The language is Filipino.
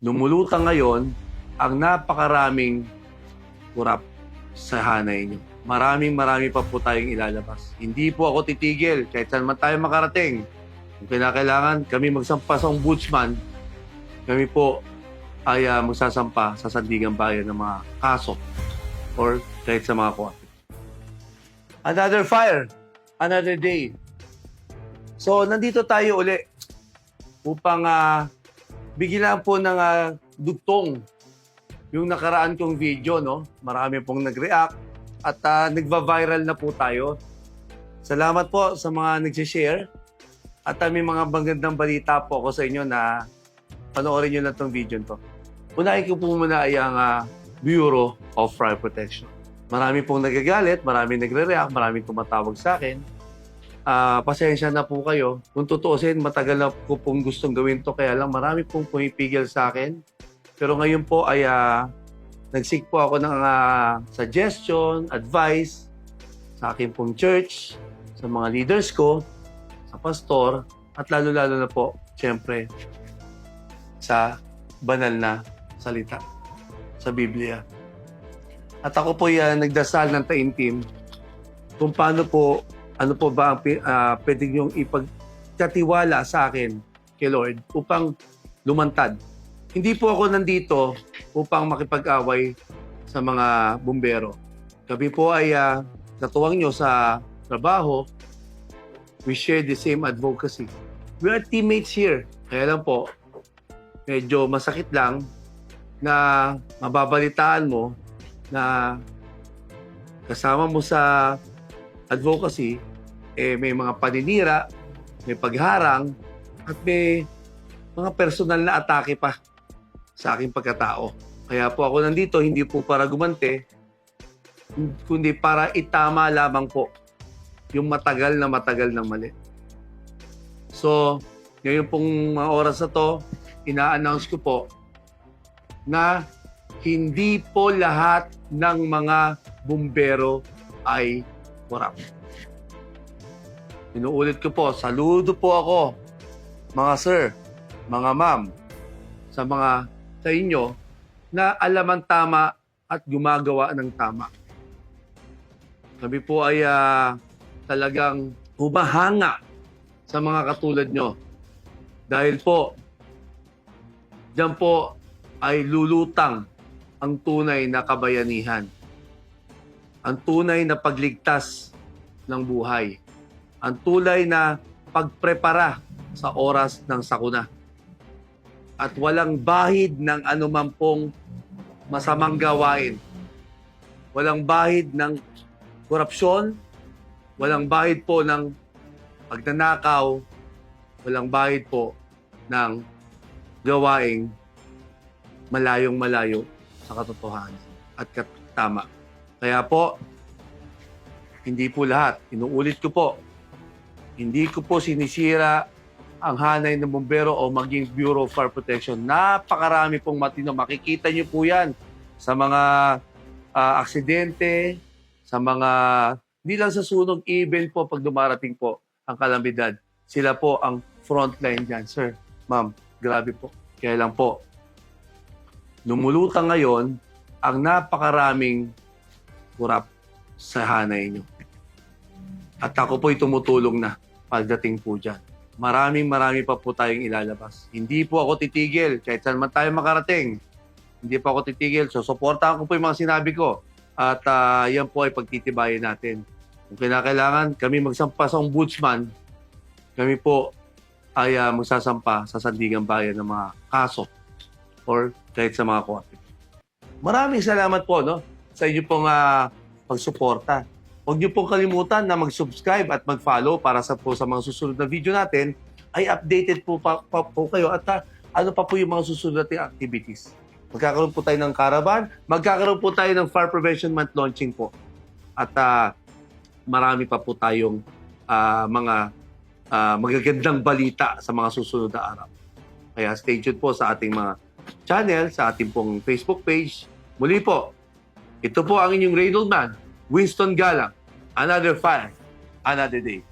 Lumulutang ngayon ang napakaraming kurap sa hanay niyo. Marami pa po tayong ilalabas. Hindi po ako titigil kahit saan man tayo makarating. Kung kailangan kami magsampa sa ombudsman, kami po ay magsasampa sa sandigang bayan ng mga kaso or kahit sa mga korte. Another fire, another day. So, nandito tayo uli upang bigyan po ng dugtong yung nakaraan kong video, no? Marami pong nag-react at nagva-viral na po tayo. Salamat po sa mga nag-share at may mga magandang balita po ako sa inyo na panoorin nyo na itong video to. Unahin ko po muna ay ang Bureau of Fire Protection. Marami pong nagagalit, marami nagre-react, marami tumatawag sa akin. Pasensya na po kayo. Kung tutuusin, matagal na ko pong gustong gawin to, kaya lang marami pong pumipigil sa akin. Pero ngayon po ay nag-seek po ako ng suggestion, advice sa akin pong church, sa mga leaders ko, sa pastor, at lalo-lalo na po, siyempre, sa banal na salita sa Biblia. At ako po nagdasal ng taimtim kung paano po, ano po ba ang pwede niyong ipagkatiwala sa akin kay Lord upang lumantad. Hindi po ako nandito upang makipag-away sa mga bumbero. Kami po ay katuwang nyo sa trabaho. We share the same advocacy. We are teammates here. Kaya lang po, medyo masakit lang na mababalitaan mo na kasama mo sa advocacy, may mga paninira, may pagharang, at may mga personal na atake pa sa aking pagkatao. Kaya po ako nandito, hindi po para gumante, kundi para itama lamang po yung matagal na mali. So, ngayon pong mga oras na to, ina-announce ko po na hindi po lahat ng mga bumbero ay korap. Inuulit ko po, saludo po ako, mga sir, mga ma'am, sa inyo na alam ang tama at gumagawa ng tama. Kami po ay talagang humahanga sa mga katulad nyo. Dahil po, diyan po ay lulutang ang tunay na kabayanihan. Ang tunay na pagligtas ng buhay. Ang tunay na pagprepara sa oras ng sakuna. At walang bahid ng anuman pong masamang gawain. Walang bahid ng korupsyon. Walang bahid po ng pagnanakaw. Walang bahid po ng gawaing malayong-malayo sa katotohanan at tama. Kaya po, hindi po lahat. Inuulit ko po, hindi ko po sinisira ang hanay ng bumbero o maging Bureau of Fire Protection. Napakarami pong matino. Makikita niyo po yan sa mga aksidente, sa mga, hindi lang sa sunog, even po pag dumarating po ang kalamidad. Sila po ang frontline dyan. Sir, ma'am, grabe po. Kaya lang po, lumulutang ngayon ang napakaraming kurap sa hanay nyo. At ako po'y tumutulong na pagdating po dyan. Marami pa po tayong ilalabas. Hindi po ako titigil kahit saan man tayo makarating. Hindi po ako titigil. So, supportahan ko po yung mga sinabi ko. At yan po ay pagtitibayin natin. Kung kailangan kami magsampa sa ombudsman, kami po ay magsasampa sa sandigang bayan ng mga kaso or kahit sa mga korte. Maraming salamat po sa inyo pong pagsuporta. Huwag niyo pong kalimutan na mag-subscribe at mag-follow para sa mga susunod na video natin ay updated po kayo at ano pa po yung mga susunod nating activities. Magkakaroon po tayo ng caravan, magkakaroon po tayo ng Fire Prevention Month launching po. At marami pa po tayong mga magagandang balita sa mga susunod na araw. Kaya stay tuned po sa ating mga channel, sa ating pong Facebook page. Muli po, ito po ang inyong Reynold Man, Winston Galang. Another fire, another day.